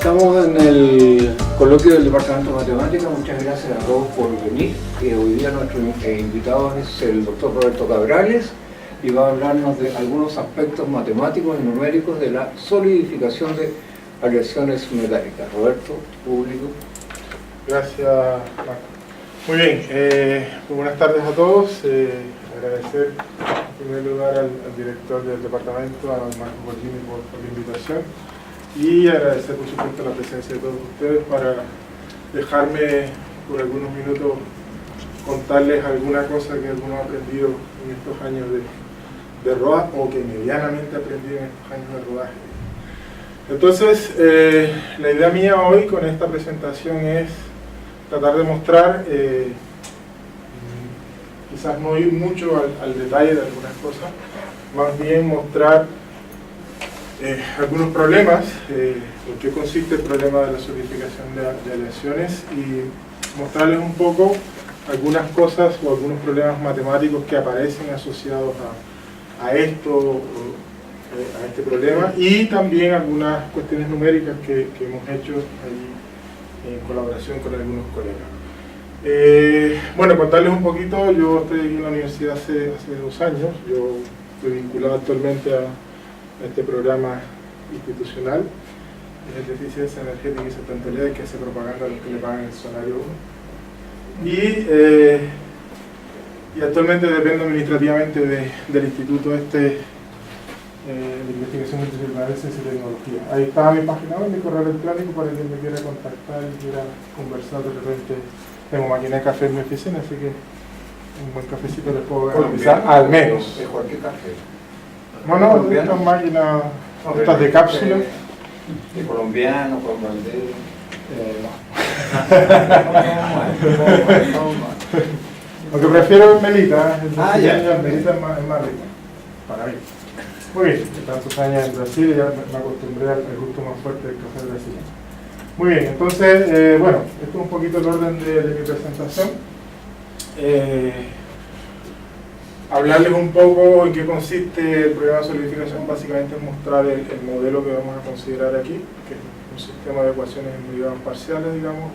Estamos en el coloquio del Departamento de Matemáticas. Muchas gracias a todos por venir. Hoy día nuestro invitado es el doctor Roberto Cabrales y va a hablarnos de algunos aspectos matemáticos y numéricos de la solidificación de aleaciones metálicas. Roberto, público. Gracias, Marco. Muy bien, muy buenas tardes a todos. Agradecer en primer lugar al director del departamento, a Marco Borghini, por la invitación, y agradecer por supuesto la presencia de todos ustedes para dejarme por algunos minutos contarles alguna cosa que algunos han aprendido en estos años de rodaje, o que medianamente aprendí en estos años de rodaje. Entonces, la idea mía hoy con esta presentación es tratar de mostrar, quizás no ir mucho al detalle de algunas cosas, más bien mostrar algunos problemas, en qué consiste el problema de la solidificación de aleaciones, y mostrarles un poco algunas cosas o algunos problemas matemáticos que aparecen asociados a esto, a este problema, y también algunas cuestiones numéricas que hemos hecho ahí en colaboración con algunos colegas. Bueno, contarles un poquito. Yo estoy aquí en la universidad hace 2 años. Yo estoy vinculado actualmente a este programa institucional, es el de eficiencia energética y sustentabilidad, que hace propaganda a los que le pagan el salario 1. Y actualmente dependo administrativamente del instituto de investigación interdisciplinar de ciencia y tecnología. Ahí está mi página web, mi correo electrónico para quien me quiera contactar y quiera conversar. De repente tengo máquina de café en mi oficina, así que un buen cafecito les puedo garantizar, al menos. ¿De cualquier café? Bueno, estas máquinas, estas de cápsula. De colombiano, con Valdez. Aunque prefiero Melita, ya. Melita es más rica, para mí. Muy bien, tantos años en Brasil, ya me acostumbré al gusto más fuerte del café brasileño. Muy bien, entonces, bueno, esto es un poquito el orden de mi presentación. Hablarles un poco en qué consiste el problema de solidificación. Básicamente es mostrar el modelo que vamos a considerar aquí, que es un sistema de ecuaciones en derivadas parciales, digamos,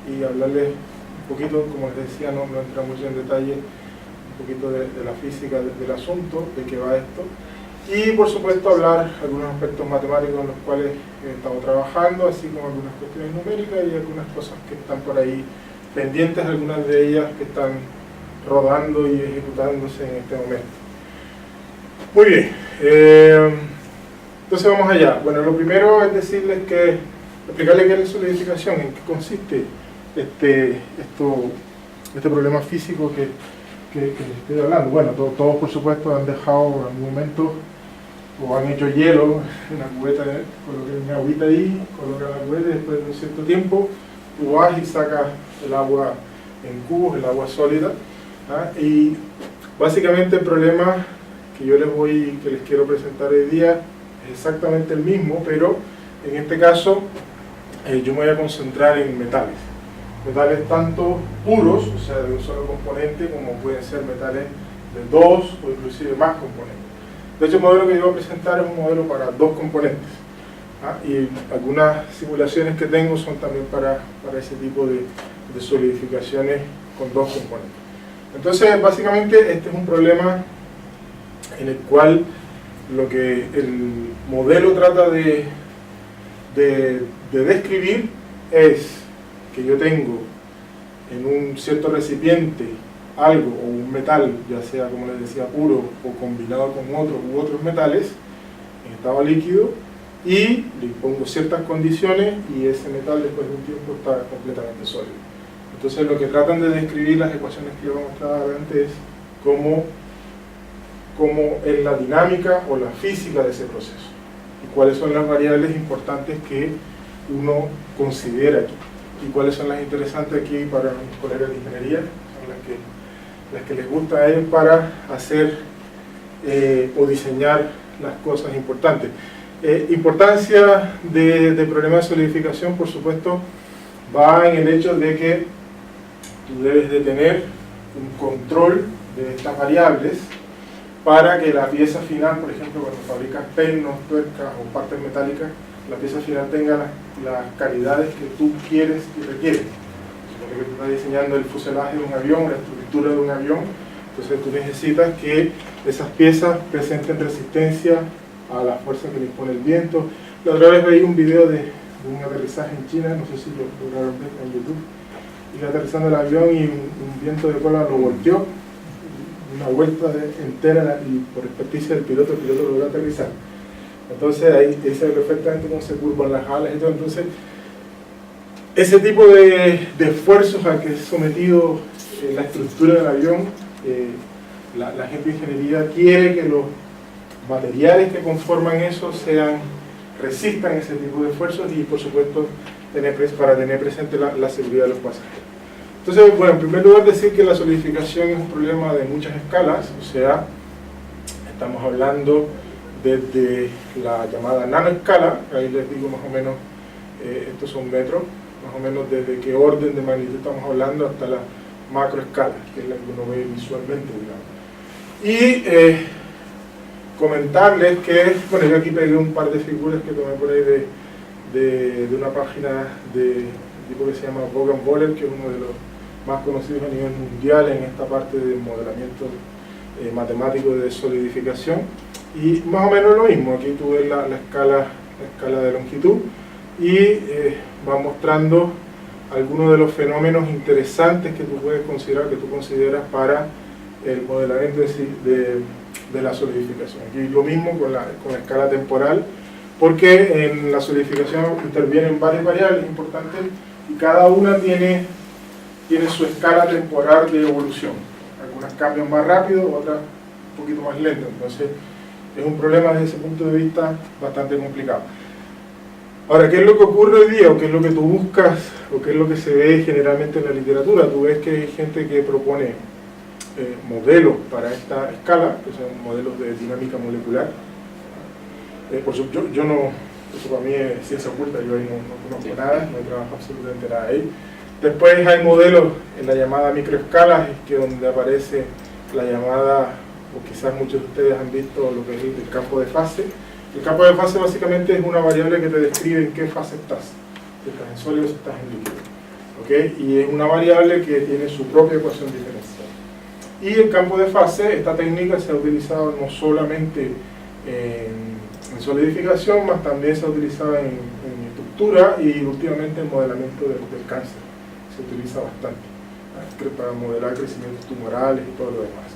y hablarles un poquito, como les decía, no entra mucho en detalle, un poquito de la física del asunto, de qué va esto. Y por supuesto hablar algunos aspectos matemáticos en los cuales he estado trabajando, así como algunas cuestiones numéricas y algunas cosas que están por ahí pendientes, algunas de ellas que están rodando y ejecutándose en este momento. Muy bien, entonces vamos allá. Bueno, lo primero es explicarles qué es la solidificación, en qué consiste este problema físico que les estoy hablando. Bueno, todos por supuesto han dejado en algún momento o han hecho hielo en la cubeta, colocan una agüita ahí, colocan la cubeta y después de un cierto tiempo tú vas y sacas el agua en cubos, el agua sólida, ¿ah? Y básicamente el problema que les quiero presentar hoy día es exactamente el mismo, pero en este caso yo me voy a concentrar en metales. Metales tanto puros, o sea, de un solo componente, como pueden ser metales de 2 o inclusive más componentes. De hecho, el modelo que yo voy a presentar es un modelo para 2 componentes. ¿Ah? Y algunas simulaciones que tengo son también para ese tipo de solidificaciones con 2 componentes. Entonces, básicamente, este es un problema en el cual lo que el modelo trata de describir es que yo tengo en un cierto recipiente algo, o un metal, ya sea como les decía puro o combinado con otros u otros metales en estado líquido, y le pongo ciertas condiciones y ese metal después de un tiempo está completamente sólido. Entonces lo que tratan de describir las ecuaciones que les voy a mostrar adelante es cómo es la dinámica o la física de ese proceso y cuáles son las variables importantes que uno considera aquí. Y cuáles son las interesantes aquí para mis colegas de ingeniería, son las que les gusta a ellos para hacer o diseñar las cosas importantes. Importancia de problemas de solidificación, por supuesto, va en el hecho de que tú debes de tener un control de estas variables para que la pieza final, por ejemplo, cuando fabricas pernos, tuercas o partes metálicas, la pieza final tenga las calidades que tú quieres y requieres. Supone que tú estás diseñando el fuselaje de un avión, la estructura de un avión, entonces tú necesitas que esas piezas presenten resistencia a la fuerza que le impone el viento. La otra vez veí un video de un aterrizaje en China, no sé si lo lograron ver en YouTube, iba aterrizando el avión y un viento de cola lo volteó, una vuelta entera, y por experticia del piloto, el piloto logró aterrizar. Entonces ahí se ve perfectamente cómo se curvan las alas y todo. Entonces ese tipo de esfuerzos a que es sometido la estructura del avión, la gente de ingeniería quiere que los materiales que conforman eso resistan ese tipo de esfuerzos y por supuesto para tener presente la seguridad de los pasajeros. Entonces, bueno, en primer lugar decir que la solidificación es un problema de muchas escalas, o sea, estamos hablando desde la llamada nanoescala, ahí les digo más o menos, estos son metros, más o menos desde qué orden de magnitud estamos hablando hasta la macroescala, que es la que uno ve visualmente, digamos. Y comentarles que, bueno, yo aquí pegué un par de figuras que tomé por ahí de una página de un tipo que se llama Vaughan Boller, que es uno de los más conocidos a nivel mundial en esta parte del modelamiento matemático de solidificación. Y más o menos lo mismo, aquí tú ves la escala de longitud y va mostrando algunos de los fenómenos interesantes que tú puedes considerar, que tú consideras para el modelamiento de la solidificación. Aquí lo mismo con la escala temporal, porque en la solidificación intervienen varias variables importantes y cada una tiene su escala temporal de evolución. Algunas cambian más rápido, otras un poquito más lento. Entonces es un problema desde ese punto de vista bastante complicado. Ahora, ¿qué es lo que ocurre hoy día? ¿O qué es lo que tú buscas? ¿O qué es lo que se ve generalmente en la literatura? Tú ves que hay gente que propone modelos para esta escala, que son modelos de dinámica molecular. Yo no, eso para mí es ciencia oculta, yo ahí no conozco nada, no he trabajado absolutamente nada ahí. Después hay modelos en la llamada microescala, que donde aparece la llamada, o quizás muchos de ustedes han visto lo que es el campo de fase. El campo de fase básicamente es una variable que te describe en qué fase estás, si estás en sólido o si estás en líquido. ¿Okay? Y es una variable que tiene su propia ecuación diferencial. Y el campo de fase, esta técnica se ha utilizado no solamente en solidificación, más también se ha utilizado en estructura y últimamente en modelamiento del cáncer. Se utiliza bastante para modelar crecimientos tumorales y todo lo demás.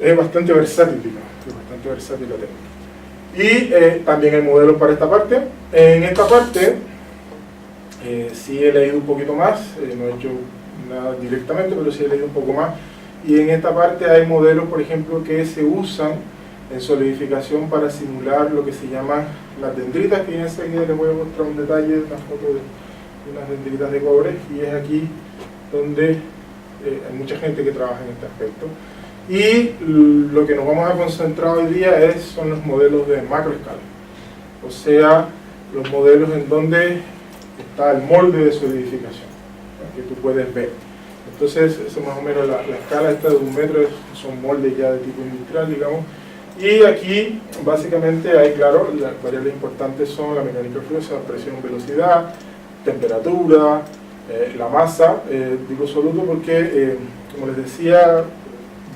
Es bastante versátil, digamos, es bastante versátil la técnica. Y también hay modelos para esta parte. En esta parte sí he leído un poquito más, no he hecho nada directamente, pero sí he leído un poco más. Y en esta parte hay modelos, por ejemplo, que se usan en solidificación para simular lo que se llaman las dendritas, que enseguida les voy a mostrar un detalle, una foto de unas dendritas de cobre, y es aquí donde hay mucha gente que trabaja en este aspecto. Y lo que nos vamos a concentrar hoy día son los modelos de macroescala, o sea, los modelos en donde está el molde de solidificación, que tú puedes ver. Entonces, eso más o menos la escala esta de 1 metro, son moldes ya de tipo industrial, digamos. Y aquí, básicamente, hay, claro, las variables importantes son la mecánica fluida, presión, velocidad, temperatura, la masa, digo absoluto porque, como les decía,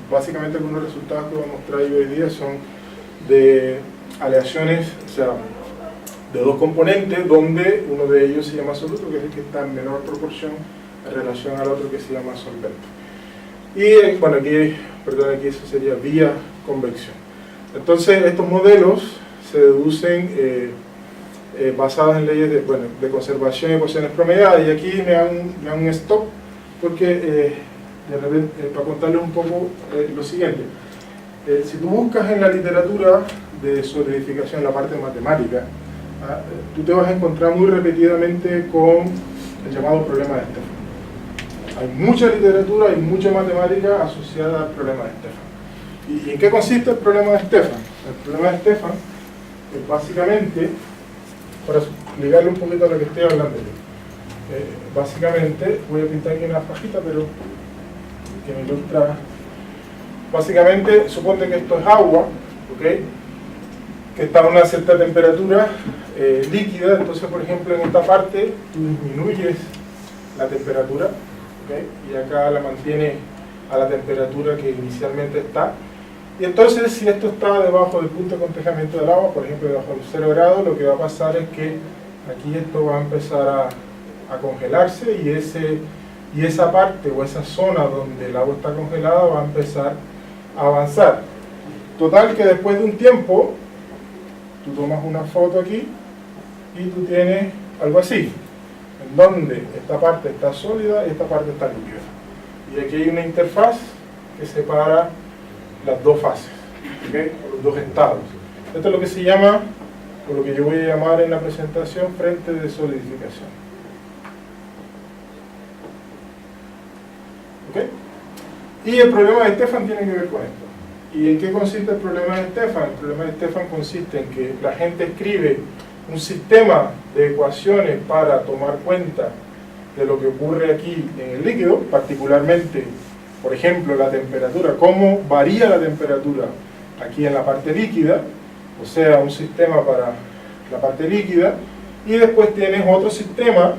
básicamente algunos resultados que voy a mostrar yo hoy día son de aleaciones, o sea, de dos componentes, donde uno de ellos se llama absoluto, que es el que está en menor proporción en relación al otro que se llama solvente. Y bueno, aquí eso sería vía convección. Entonces estos modelos se deducen basados en leyes de conservación y ecuaciones promediadas, y aquí me dan un stop porque de repente, para contarles un poco lo siguiente. Si tú buscas en la literatura de solidificación la parte matemática, tú te vas a encontrar muy repetidamente con el llamado problema de Stefan. Hay mucha literatura, hay mucha matemática asociada al problema de Stefan. ¿Y en qué consiste el problema de Stefan? El problema de Stefan es básicamente, para explicarle un poquito a lo que estoy hablando, básicamente, voy a pintar aquí una fajita, pero que me ilustra. Básicamente, suponte que esto es agua, ¿okay? Que está a una cierta temperatura, líquida. Entonces, por ejemplo, en esta parte tú disminuyes la temperatura, ¿okay? Y acá la mantiene a la temperatura que inicialmente está. Y entonces, si esto está debajo del punto de congelamiento del agua, por ejemplo, debajo de 0 grados, lo que va a pasar es que aquí esto va a empezar a congelarse y esa parte o esa zona donde el agua está congelada va a empezar a avanzar. Total que después de un tiempo, tú tomas una foto aquí y tú tienes algo así, en donde esta parte está sólida y esta parte está líquida. Y aquí hay una interfaz que separa las dos fases, ¿okay? O los dos estados. Esto es lo que se llama, o lo que yo voy a llamar en la presentación, frente de solidificación. ¿Okay? Y el problema de Stefan tiene que ver con esto. ¿Y en qué consiste el problema de Stefan? El problema de Stefan consiste en que la gente escribe un sistema de ecuaciones para tomar cuenta de lo que ocurre aquí en el líquido, particularmente, por ejemplo, la temperatura, cómo varía la temperatura aquí en la parte líquida, o sea, un sistema para la parte líquida, y después tienes otro sistema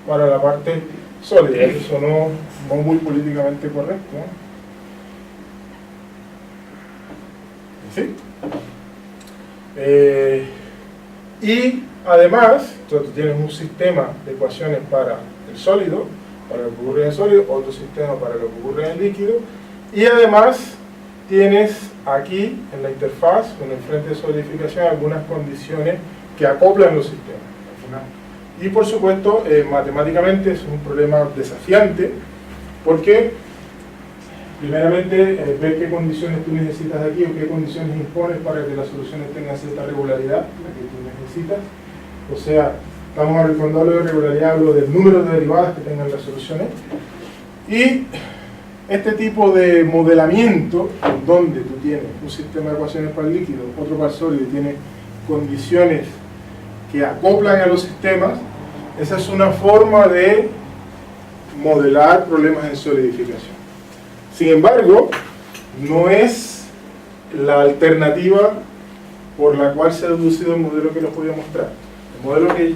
para la parte sólida. Eso no muy políticamente correcto, ¿no? ¿Sí? Y además, entonces tienes un sistema de ecuaciones para el sólido, para lo que ocurre en el sólido, otro sistema para lo que ocurre en el líquido, y además tienes aquí en la interfaz, en el frente de solidificación, algunas condiciones que acoplan los sistemas. Y por supuesto, matemáticamente es un problema desafiante, porque primeramente ver qué condiciones tú necesitas aquí o qué condiciones impones para que las soluciones tengan cierta regularidad, la que tú necesitas. O sea, cuando hablo de regularidad hablo del número de derivadas que tengan las soluciones. Y este tipo de modelamiento, en donde tú tienes un sistema de ecuaciones para el líquido, otro para el sólido, y tienes condiciones que acoplan a los sistemas, esa es una forma de modelar problemas en solidificación. Sin embargo, no es la alternativa por la cual se ha deducido el modelo que les voy a mostrar. El modelo que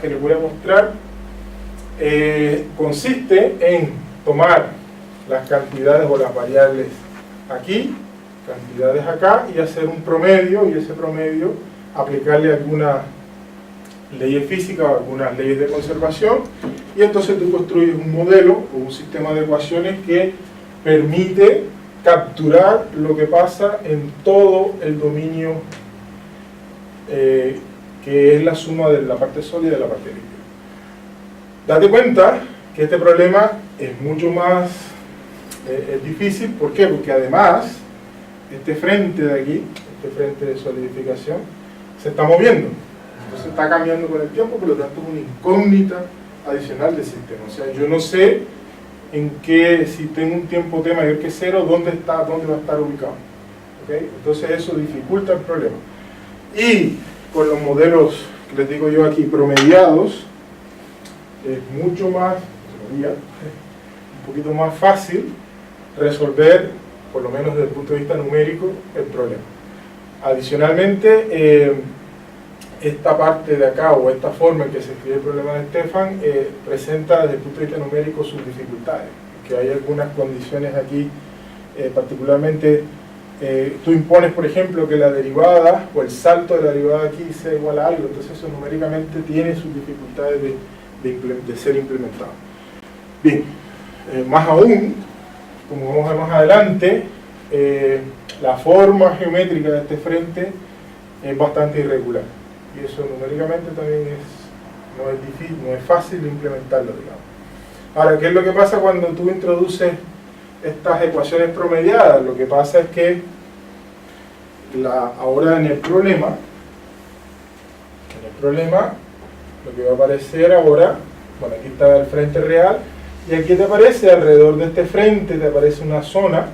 les voy a mostrar consiste en tomar las cantidades o las variables aquí, cantidades acá, y hacer un promedio, y ese promedio aplicarle algunas leyes físicas o algunas leyes de conservación, y entonces tú construyes un modelo o un sistema de ecuaciones que permite capturar lo que pasa en todo el dominio que es la suma de la parte sólida y de la parte líquida. Date cuenta que este problema es mucho más difícil. ¿Por qué? Porque además este frente de aquí, este frente de solidificación, se está moviendo. Entonces está cambiando con el tiempo, por lo tanto es una incógnita adicional del sistema. O sea, yo no sé en qué, si tengo un tiempo t mayor que 0, dónde va a estar ubicado. ¿Okay? Entonces eso dificulta el problema. Y con los modelos que les digo yo aquí promediados, es mucho más, un poquito más fácil resolver, por lo menos desde el punto de vista numérico, el problema. Adicionalmente, esta parte de acá, o esta forma en que se escribe el problema de Stefan, presenta desde el punto de vista numérico sus dificultades, que hay algunas condiciones aquí, particularmente tú impones, por ejemplo, que la derivada o el salto de la derivada aquí sea igual a algo, entonces eso numéricamente tiene sus dificultades de ser implementado. Bien, más aún, como vamos a ver más adelante, la forma geométrica de este frente es bastante irregular, y eso numéricamente también no es difícil, no es fácil de implementarlo, digamos. Ahora, ¿qué es lo que pasa cuando tú introduces estas ecuaciones promediadas? Lo que pasa es que ahora en el problema lo que va a aparecer ahora, bueno, aquí está el frente real, y aquí te aparece, alrededor de este frente, te aparece una zona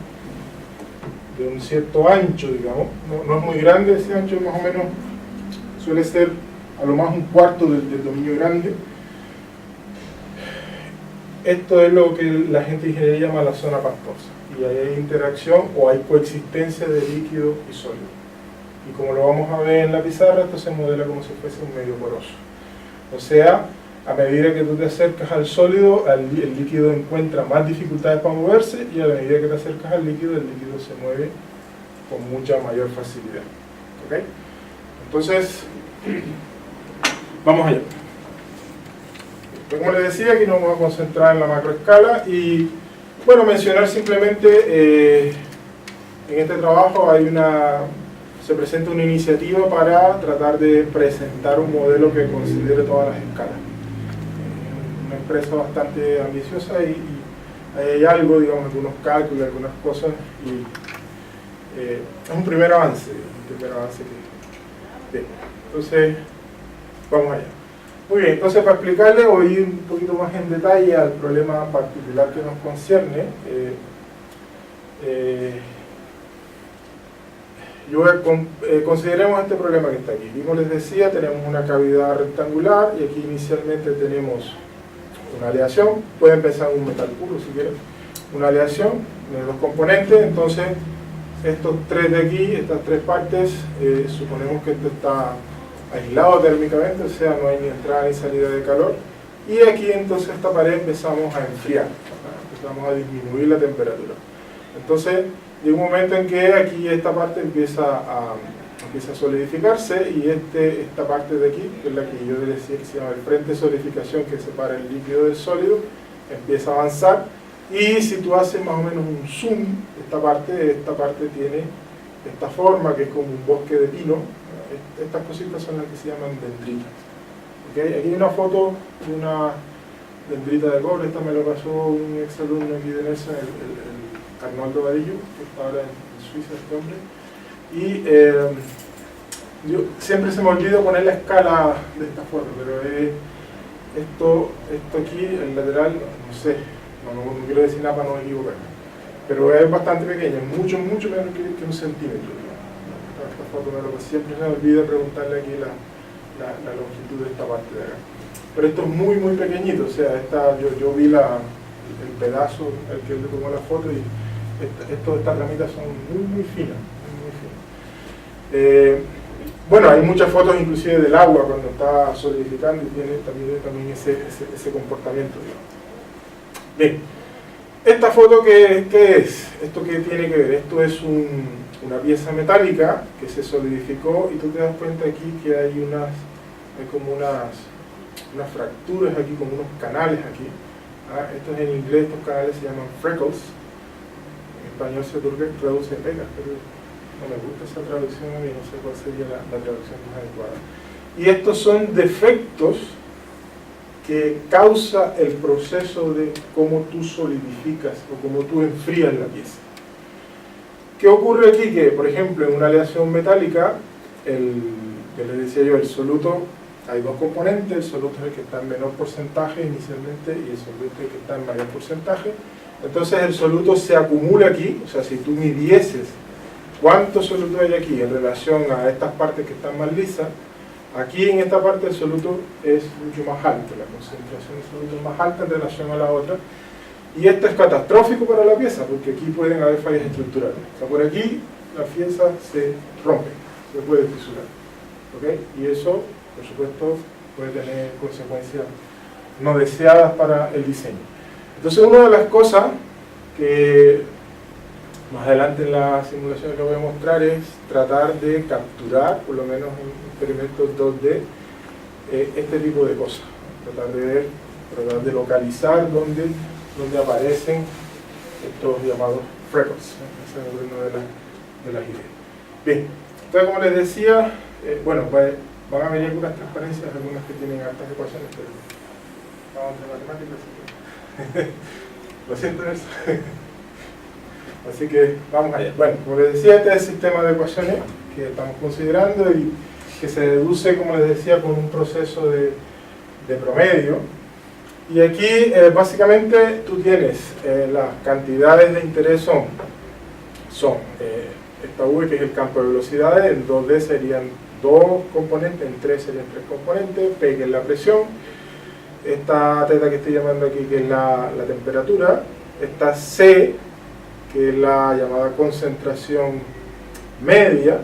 de un cierto ancho, digamos, no es muy grande ese ancho, más o menos suele ser a lo más un cuarto del dominio grande. Esto es lo que la gente de ingeniería llama la zona pastosa, y ahí hay interacción o hay coexistencia de líquido y sólido. Y como lo vamos a ver en la pizarra, esto se modela como si fuese un medio poroso. O sea, a medida que tú te acercas al sólido, el líquido encuentra más dificultades para moverse, y a la medida que te acercas al líquido, el líquido se mueve con mucha mayor facilidad. ¿Ok? Entonces, vamos allá. Como les decía, aquí nos vamos a concentrar en la macroescala y, bueno, mencionar simplemente, en este trabajo se presenta una iniciativa para tratar de presentar un modelo que considere todas las escalas. Una empresa bastante ambiciosa y hay algo, digamos, algunos cálculos, algunas cosas, y es un primer avance que... Bien, entonces, vamos allá. Muy bien, entonces para explicarle, voy a ir un poquito más en detalle al problema particular que nos concierne. Consideremos este problema que está aquí. Como les decía, tenemos una cavidad rectangular y aquí inicialmente tenemos una aleación. Pueden pensar en un metal puro si quieren. Una aleación de dos componentes. Entonces, estos tres de aquí, estas tres partes, suponemos que esto está aislado térmicamente, o sea, no hay ni entrada ni salida de calor. Y aquí entonces esta pared empezamos a enfriar, empezamos a disminuir la temperatura. Entonces, llega un momento en que aquí esta parte empieza a solidificarse y esta parte de aquí, que es la que yo les decía que se llama el frente de solidificación que separa el líquido del sólido, empieza a avanzar. Y si tú haces más o menos un zoom, esta parte tiene esta forma que es como un bosque de pino. Estas cositas son las que se llaman dendritas. ¿Okay? Aquí hay una foto de una dendrita de cobre. Esta me lo pasó un exalumno aquí de Nelson, el Arnoldo Vadillo, que está ahora en Suiza, este hombre. Y yo siempre se me olvida poner la escala de esta foto, pero esto aquí, el lateral, no sé, no quiero decir nada para no equivocarme, pero es bastante pequeño, mucho menos que un centímetro. Esta foto siempre se me olvida preguntarle aquí la longitud de esta parte de acá. Pero esto es muy pequeñito, o sea, yo vi el pedazo al que le tomó la foto y estas ramitas son muy finas. Bueno, hay muchas fotos inclusive del agua cuando está solidificando y tiene también ese comportamiento, digamos. Bien, esta foto ¿qué es? ¿Esto qué tiene que ver? Esto es una pieza metálica que se solidificó y tú te das cuenta aquí que hay como unas fracturas aquí, como unos canales aquí. Estos en inglés, estos canales se llaman freckles. En español se traduce pegas, pero no me gusta esa traducción a mí, no sé cuál sería la traducción más adecuada. Y estos son defectos que causa el proceso de cómo tú solidificas o cómo tú enfrías la pieza. ¿Qué ocurre aquí? Que, por ejemplo, en una aleación metálica, que les decía yo, el soluto, hay dos componentes, el soluto es el que está en menor porcentaje inicialmente y el soluto es el que está en mayor porcentaje. Entonces el soluto se acumula aquí, o sea, si tú midieses cuánto soluto hay aquí en relación a estas partes que están más lisas, aquí en esta parte el soluto es mucho más alto, la concentración de soluto es más alta en relación a la otra, y esto es catastrófico para la pieza, porque aquí pueden haber fallas estructurales. O sea, por aquí la pieza se rompe, se puede fisurar, ¿okay? Y eso, por supuesto, puede tener consecuencias no deseadas para el diseño. Entonces, una de las cosas que más adelante en la simulación que voy a mostrar es tratar de capturar, por lo menos en experimentos 2D, este tipo de cosas. Tratar de localizar dónde aparecen estos llamados freckles. Esa es una de las ideas. Bien, entonces como les decía, bueno, van a venir algunas transparencias, algunas que tienen altas ecuaciones, pero vamos a matemáticas, así que lo siento eso. Así que vamos allá. Bueno, como les decía, este es el sistema de ecuaciones que estamos considerando y que se deduce, como les decía, con un proceso de promedio. Y aquí, básicamente, tú tienes las cantidades de interés son esta V, que es el campo de velocidades, en 2D serían 2 componentes, en 3 serían 3 componentes, P, que es la presión, esta teta que estoy llamando aquí, que es la temperatura, esta C, que es la llamada concentración media,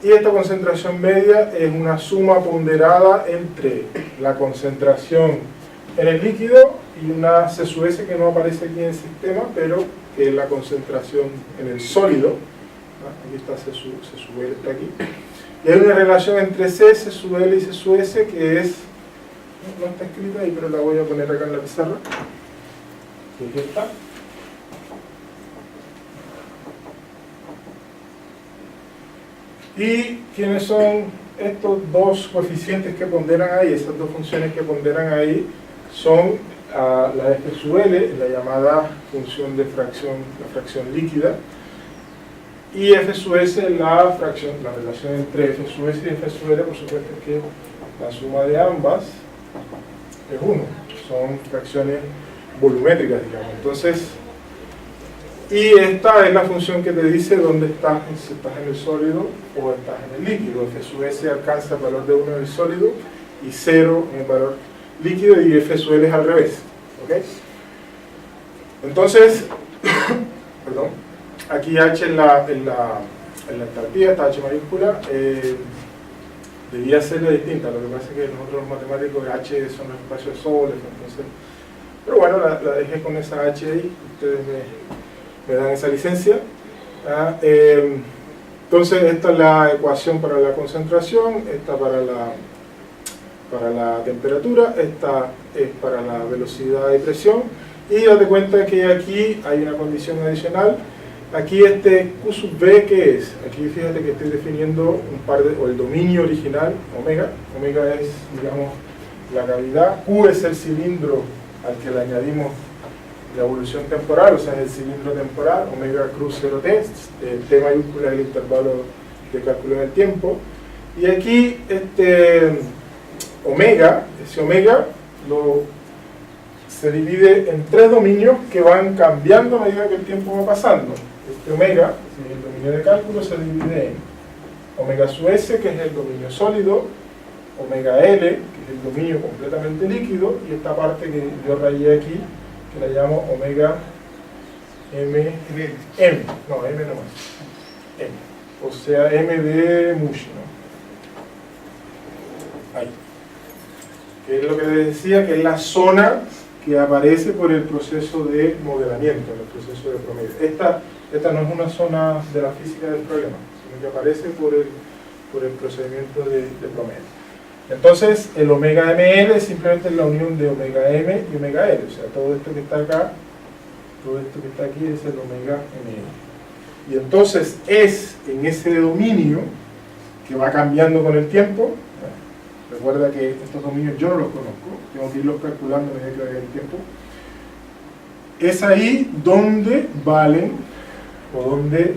Y esta concentración media es una suma ponderada entre la concentración en el líquido y una C sub S que no aparece aquí en el sistema, pero que es la concentración en el sólido. Aquí está C sub L, está aquí. Y hay una relación entre C sub L y C sub S que es, no está escrita ahí, pero la voy a poner acá en la pizarra. Aquí está. ¿Y quiénes son estos dos coeficientes que ponderan ahí? Esas dos funciones que ponderan ahí son la F sub L, la llamada función de fracción, la fracción líquida, y F sub S, la fracción, la relación entre F sub S y F sub L, por supuesto es que la suma de ambas es 1, son fracciones volumétricas, digamos. Entonces, y esta es la función que te dice dónde estás, si estás en el sólido o estás en el líquido. F sub S alcanza el valor de 1 en el sólido y 0 en el valor líquido, y F sub L es al revés. ¿Okay? Entonces, perdón, aquí H en la entalpía, esta H mayúscula, debía ser distinta. Lo que pasa es que nosotros los matemáticos H son los espacios de soles, entonces, pero bueno, la dejé con esa H ahí, ustedes me dan esa licencia. Entonces esta es la ecuación para la concentración, esta para la temperatura, esta es para la velocidad de presión, y date cuenta que aquí hay una condición adicional. Aquí este Q sub B, ¿qué es? Aquí fíjate que estoy definiendo o el dominio original, omega. Omega es, digamos, la cavidad, Q es el cilindro al que le añadimos la evolución temporal, o sea, es el cilindro temporal, omega cruz 0t, T mayúscula es el intervalo de cálculo del tiempo, y aquí ese omega se divide en 3 dominios que van cambiando a medida que el tiempo va pasando. Este omega, el dominio de cálculo, se divide en omega sub S, que es el dominio sólido, omega L, que es el dominio completamente líquido, y esta parte que yo rayé aquí, que la llamo omega M, no, M nomás, M, o sea, M de Mushi, ¿no? Ahí. Que es lo que les decía, que es la zona que aparece por el proceso de modelamiento, el proceso de promedio. Esta no es una zona de la física del problema, sino que aparece por el procedimiento de promedio. Entonces, el omega ml es simplemente la unión de omega m y omega l, o sea, todo esto que está acá, todo esto que está aquí es el omega ml. Y entonces es en ese dominio que va cambiando con el tiempo. Recuerda que estos dominios yo no los conozco, tengo que irlos calculando a medida que vaya el tiempo. Es ahí donde valen, o donde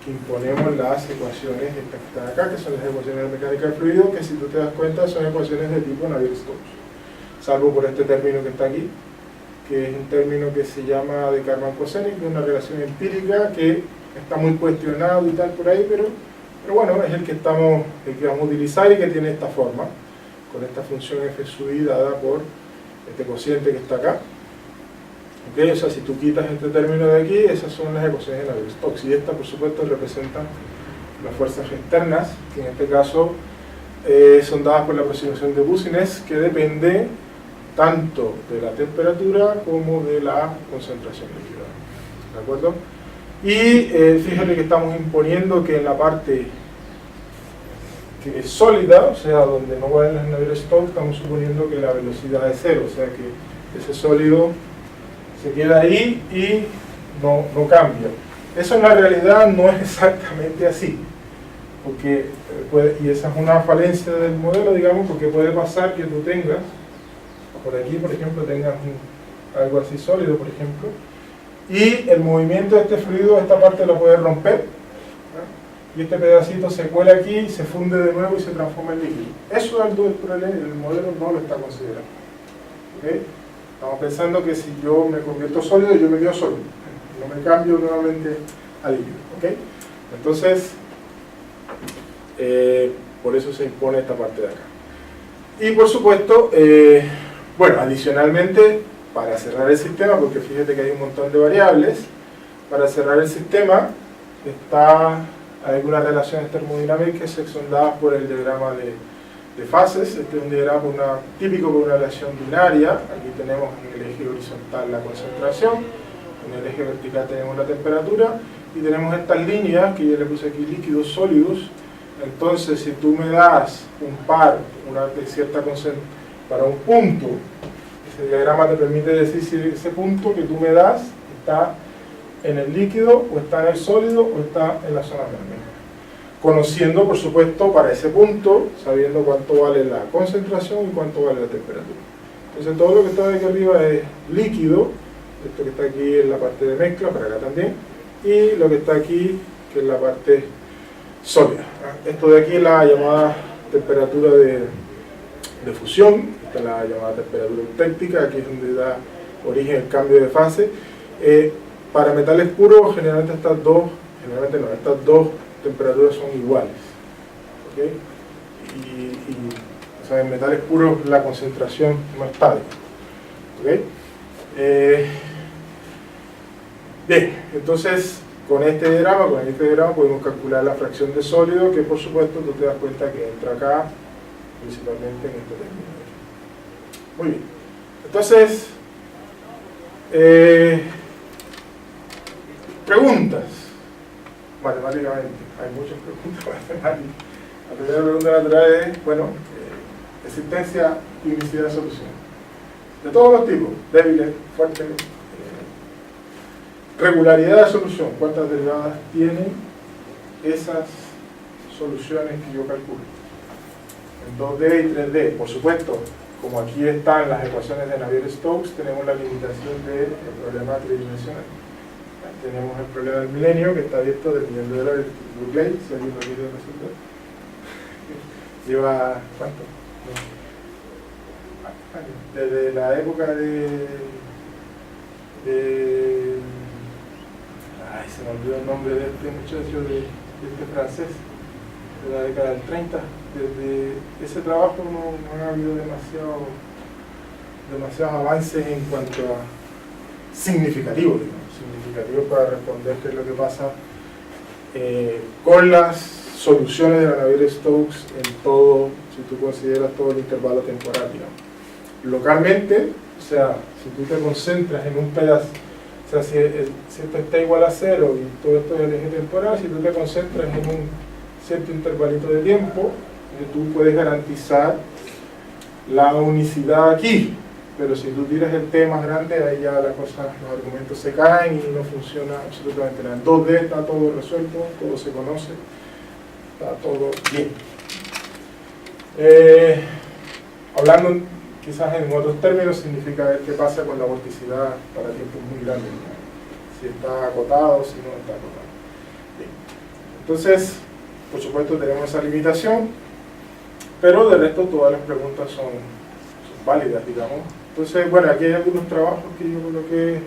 imponemos las ecuaciones estas que están acá, que son las ecuaciones de mecánica del fluido, que si tú te das cuenta son ecuaciones de tipo Navier-Stokes, salvo por este término que está aquí, que es un término que se llama de Karman-Kosenek, de una relación empírica que está muy cuestionado y tal por ahí, pero bueno, es el que vamos a utilizar y que tiene esta forma, con esta función f sub i dada por este cociente que está acá. ¿Okay? O sea, si tú quitas este término de aquí, esas son las ecuaciones de Navier-Stokes, y estas por supuesto representan las fuerzas externas, que en este caso son dadas por la aproximación de Boussinesq, que depende tanto de la temperatura como de la concentración líquida. ¿De acuerdo? Y fíjate que estamos imponiendo que en la parte que es sólida, o sea, donde no van las Navier-Stokes, estamos suponiendo que la velocidad es 0, o sea que ese sólido se queda ahí y no cambia. Eso en la realidad no es exactamente así, porque y esa es una falencia del modelo, digamos, porque puede pasar que tú tengas, por aquí por ejemplo, tengas algo así sólido, por ejemplo, y el movimiento de este fluido, esta parte la puede romper, ¿no? Y este pedacito se cuela aquí, se funde de nuevo y se transforma en líquido. Eso el modelo no lo está considerando. ¿Okay? Estamos pensando que si yo me convierto sólido, yo me quedo sólido, no me cambio nuevamente a líquido. ¿Okay? Entonces, por eso se impone esta parte de acá. Y por supuesto, bueno, adicionalmente, para cerrar el sistema, porque fíjate que hay un montón de variables, para cerrar el sistema está hay algunas relaciones termodinámicas que son dadas por el diagrama de fases. Este es un diagrama típico con una relación binaria. Aquí tenemos en el eje horizontal la concentración, en el eje vertical tenemos la temperatura, y tenemos estas líneas que yo le puse aquí, líquidos, sólidos. Entonces, si tú me das un par, una de cierta concentración, para un punto, ese diagrama te permite decir si ese punto que tú me das está en el líquido, o está en el sólido, o está en la zona térmica. Conociendo, por supuesto, para ese punto, sabiendo cuánto vale la concentración y cuánto vale la temperatura. Entonces, todo lo que está de aquí arriba es líquido, esto que está aquí es la parte de mezcla, para acá también, y lo que está aquí, que es la parte sólida. Esto de aquí es la llamada temperatura de fusión, esta es la llamada temperatura eutéptica, aquí es donde da origen el cambio de fase. Para metales puros, generalmente estas dos temperaturas son iguales. ¿Okay? O sea, en metales puros la concentración no es estática. ¿Okay? Bien, entonces con este diagrama podemos calcular la fracción de sólido, que por supuesto tú te das cuenta que entra acá, principalmente en este término. Muy bien, entonces preguntas matemáticamente, hay muchas preguntas matemáticas. La primera pregunta natural es, bueno, existencia y unicidad de solución de todos los tipos, débiles, fuertes, regularidad de solución, cuántas derivadas tienen esas soluciones que yo calculo en 2D y 3D. Por supuesto, como aquí están las ecuaciones de Navier-Stokes, tenemos la limitación del problema tridimensional. Tenemos el problema del milenio, que está abierto del millón de dólares de Berkeley, si alguien lo quiere resolver. Lleva, ¿cuánto? Desde la época ay, se me olvidó el nombre de este muchacho, de este francés, de la década del 30. Desde ese trabajo no ha habido demasiados avances en cuanto a significativos para responder qué es lo que pasa con las soluciones de la Navier-Stokes en todo, si tú consideras todo el intervalo temporal, digamos. Localmente, o sea, si tú te concentras en un pedazo, o sea, si esto está igual a 0 y todo esto es el eje temporal, si tú te concentras en un cierto intervalito de tiempo, tú puedes garantizar la unicidad aquí. Pero si tú tiras el T más grande, ahí ya las cosas, los argumentos se caen y no funciona absolutamente nada. En 2D está todo resuelto, todo se conoce, está todo bien. Hablando quizás en otros términos, significa ver qué pasa con la vorticidad para tiempos muy grandes, ¿no? Si está acotado, si no está acotado. Bien. Entonces, por supuesto tenemos esa limitación, pero de resto todas las preguntas son válidas, digamos. Entonces, bueno, aquí hay algunos trabajos que yo coloqué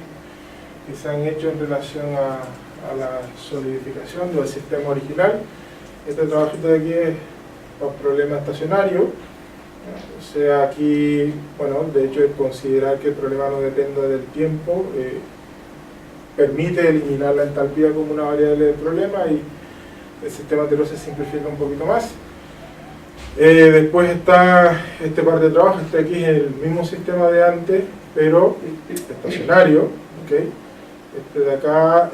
que se han hecho en relación a la solidificación del sistema original. Este trabajito de aquí es un problema estacionario. O sea, aquí, bueno, de hecho, considerar que el problema no dependa del tiempo permite eliminar la entalpía como una variable del problema y el sistema anterior se simplifica un poquito más. Después está este par de trabajos, este aquí es el mismo sistema de antes, pero estacionario, ¿okay? Este de acá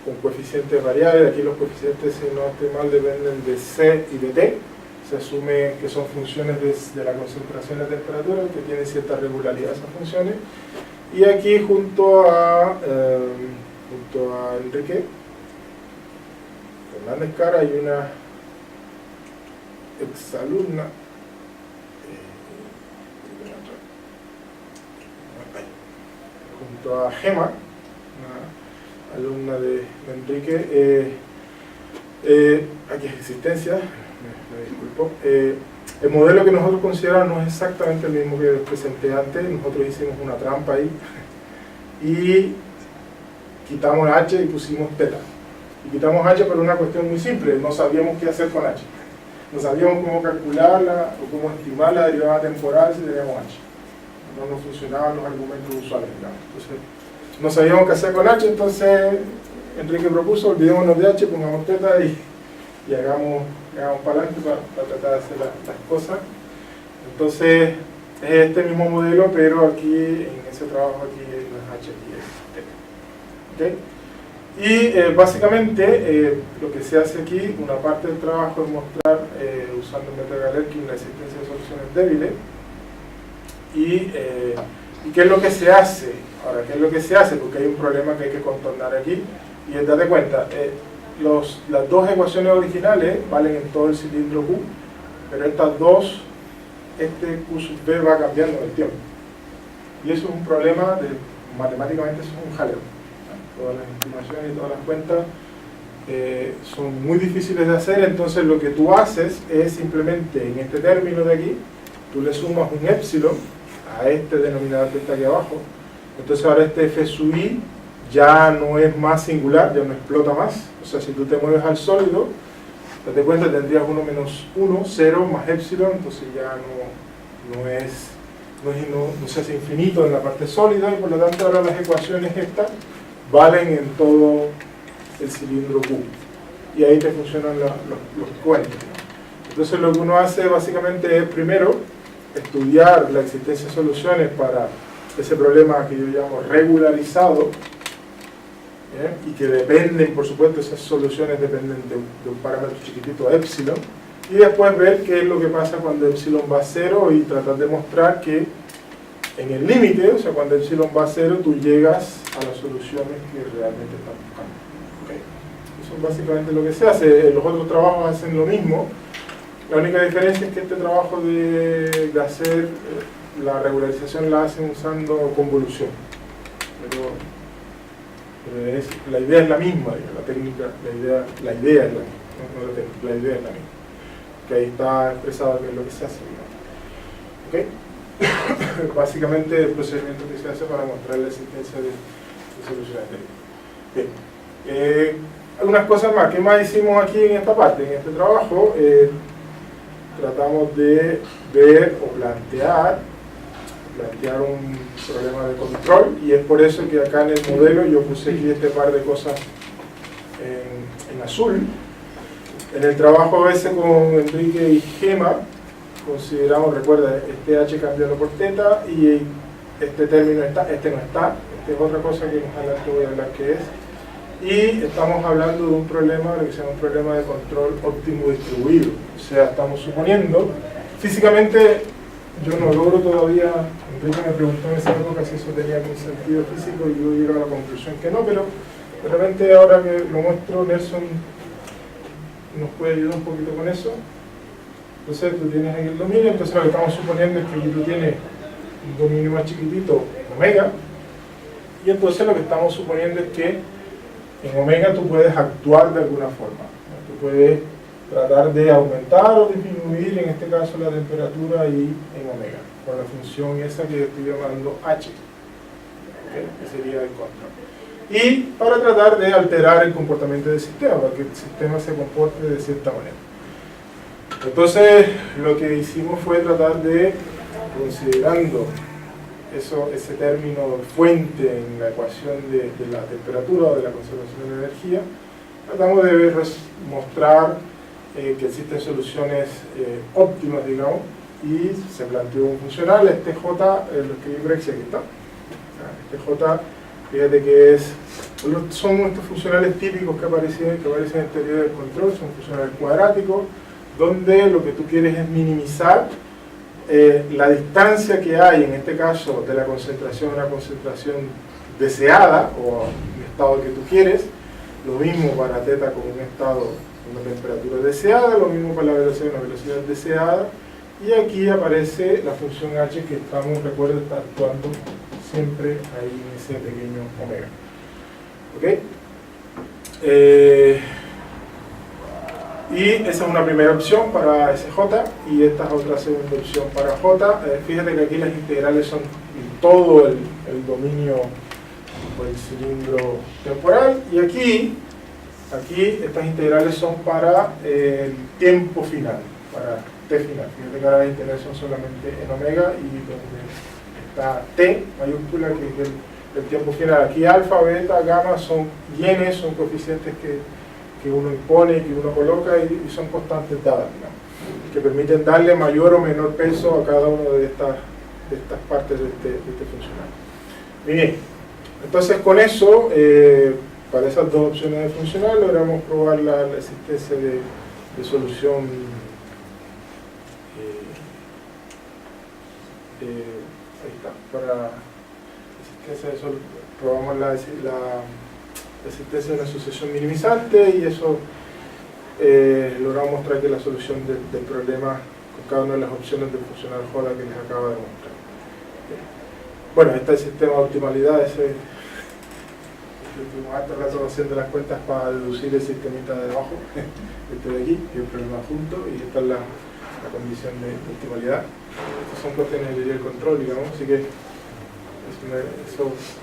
con coeficientes variables. Aquí los coeficientes, si no estoy mal, dependen de C y de T. Se asume que son funciones de la concentración y la temperatura, que tienen cierta regularidad esas funciones. Y aquí junto a Enrique Fernández Cara hay una exalumna junto a Gema, una alumna de Enrique. Aquí es existencia, me disculpo. El modelo que nosotros consideramos no es exactamente el mismo que les presenté antes. Nosotros hicimos una trampa ahí y quitamos H y pusimos teta. Y quitamos H por una cuestión muy simple, no sabíamos qué hacer con H. No sabíamos cómo calcularla o cómo estimar la derivada temporal si teníamos H. No nos funcionaban los argumentos usuales, digamos. Entonces, no sabíamos qué hacer con H, entonces Enrique propuso, olvidémonos de H, pongamos teta y hagamos para adelante para tratar de hacer las cosas. Entonces es este mismo modelo, pero aquí en ese trabajo aquí no es H, aquí es teta. ¿Okay? Y básicamente lo que se hace aquí, una parte del trabajo es mostrar, usando el método Galerkin, la existencia de soluciones débiles. ¿Y qué es lo que se hace? Ahora, ¿qué es lo que se hace? Porque hay un problema que hay que contornar aquí. Y es, date cuenta, las dos ecuaciones originales valen en todo el cilindro Q, pero estas dos, este Q sub B va cambiando en el tiempo. Y eso es un problema, matemáticamente eso es un jaleo. Todas las estimaciones y todas las cuentas son muy difíciles de hacer, entonces lo que tú haces es simplemente en este término de aquí, tú le sumas un épsilon a este denominador que está aquí abajo, entonces ahora este F sub I ya no es más singular, ya no explota más, o sea, si tú te mueves al sólido, date cuenta, tendrías 1 menos 1, 0 más épsilon, entonces ya no se hace infinito en la parte sólida, y por lo tanto ahora las ecuaciones estas valen en todo el cilindro Q, y ahí te funcionan los cuentos. Entonces lo que uno hace básicamente es primero estudiar la existencia de soluciones para ese problema que yo llamo regularizado, y que dependen, por supuesto, esas soluciones dependen de un parámetro chiquitito épsilon, y después ver qué es lo que pasa cuando epsilon va a 0 y tratar de mostrar que en el límite, o sea, cuando epsilon va a 0, tú llegas a las soluciones que realmente estás buscando. ¿Okay? Eso es básicamente lo que se hace. Los otros trabajos hacen lo mismo. La única diferencia es que este trabajo de hacer la regularización la hacen usando convolución. Pero la idea es la misma, la técnica, la idea es la misma, no la técnica, la idea es la misma. Que ahí está expresado qué es lo que se hace. ¿Okay? Básicamente el procedimiento que se hace para mostrar la existencia de soluciones débiles. Bien. Algunas cosas más. ¿Qué más hicimos aquí en esta parte? En este trabajo tratamos de ver o plantear un problema de control, y es por eso que acá en el modelo yo puse aquí este par de cosas en azul. En el trabajo ese con Enrique y Gema consideramos, recuerda, este H cambiarlo por teta, y este término está, este no está, esta es otra cosa que más adelante voy a hablar que es, y estamos hablando de un problema, lo que se llama un problema de control óptimo distribuido, o sea, estamos suponiendo, físicamente yo no logro todavía, Enrique me preguntó en esa época si eso tenía algún sentido físico, y yo llego a la conclusión que no, pero de repente ahora que lo muestro, Nelson nos puede ayudar un poquito con eso. Entonces tú tienes aquí el dominio, entonces lo que estamos suponiendo es que aquí tú tienes un dominio más chiquitito, omega, y entonces lo que estamos suponiendo es que en omega tú puedes actuar de alguna forma, ¿no? Tú puedes tratar de aumentar o disminuir, en este caso, la temperatura y en omega, con la función esa que yo estoy llamando h, ¿okay? Que sería el control. Y para tratar de alterar el comportamiento del sistema, para que el sistema se comporte de cierta manera. Entonces, lo que hicimos fue tratar de, considerando ese término fuente en la ecuación de la temperatura o de la conservación de la energía, tratamos de mostrar que existen soluciones óptimas, digamos, y se planteó un funcional. Este J, lo escribí Brexit, aquí está. Este J, fíjate que son estos funcionales típicos que aparecen en teoría del control, son funcionales cuadráticos, donde lo que tú quieres es minimizar la distancia que hay, en este caso, de la concentración a una concentración deseada, o un estado que tú quieres, lo mismo para teta con un estado, una temperatura deseada, lo mismo para la velocidad, una velocidad deseada, y aquí aparece la función h que estamos, recuerda, está actuando siempre ahí en ese pequeño omega. ¿Ok? Y esa es una primera opción para ese J, y esta es otra segunda opción para J. Fíjate que aquí las integrales son en todo el dominio del cilindro temporal, y aquí estas integrales son para el tiempo final, para t final. Fíjate que ahora las integrales son solamente en omega, y donde está t mayúscula, que es el tiempo final. Aquí alfa, beta, gamma son yenes, son coeficientes que uno impone, que uno coloca y son constantes dadas, ¿no? Que permiten darle mayor o menor peso a cada una de estas partes de este funcional. Bien, entonces con eso, para esas dos opciones de funcional, logramos probar la existencia de solución. Ahí está, para la existencia de probamos la existencia de una asociación minimizante y eso logramos mostrar que la solución del problema con cada una de las opciones del funcional Joda que les acabo de mostrar. Bueno, este es el sistema de optimalidad, estuvimos harto rato haciendo las cuentas para deducir el sistemita de abajo, este de aquí, que es el problema junto, y esta es la condición de optimalidad. Estas son cuestiones de teoría del control, digamos, así que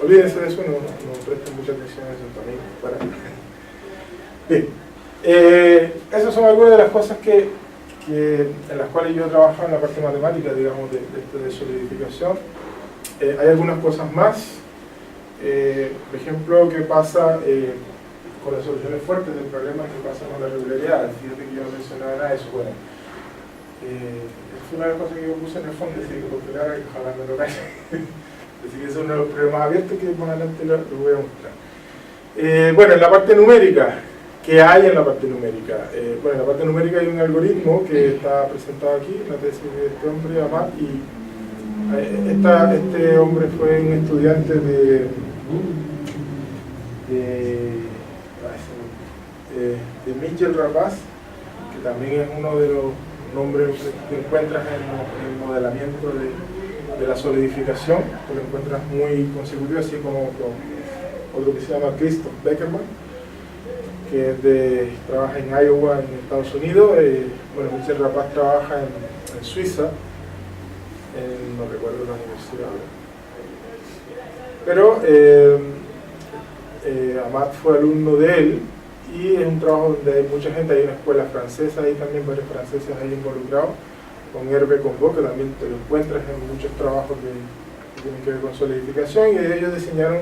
olvídense de eso, no presten mucha atención a eso también. Bien, esas son algunas de las cosas en las cuales yo trabajo en la parte matemática, digamos, de solidificación. Hay algunas cosas más, por ejemplo, qué pasa con las soluciones fuertes del problema, qué pasa con la regularidad. Fíjate que yo no mencionaba nada de eso. Bueno, es una de las cosas que yo puse en el fondo, así que ojalá me lo caiga. Así que es uno de los problemas abiertos que más adelante lo voy a mostrar. Bueno, en la parte numérica, ¿qué hay en la parte numérica? Bueno, en la parte numérica hay un algoritmo que está presentado aquí, en la tesis de este hombre, Amat, y este hombre fue un estudiante de Michel Rapaz, que también es uno de los nombres que encuentras en el modelamiento de la solidificación, que lo encuentras muy consecutivo, así como con otro que se llama Christoph Beckerman, que trabaja en Iowa, en Estados Unidos. Bueno, Michel Rapaz trabaja en Suiza, no recuerdo la universidad, pero Amat fue alumno de él y es un trabajo donde hay mucha gente, hay una escuela francesa, hay también varios franceses ahí involucrados, con Hervé Combo, que también te lo encuentras en muchos trabajos que tienen que ver con solidificación, y ellos diseñaron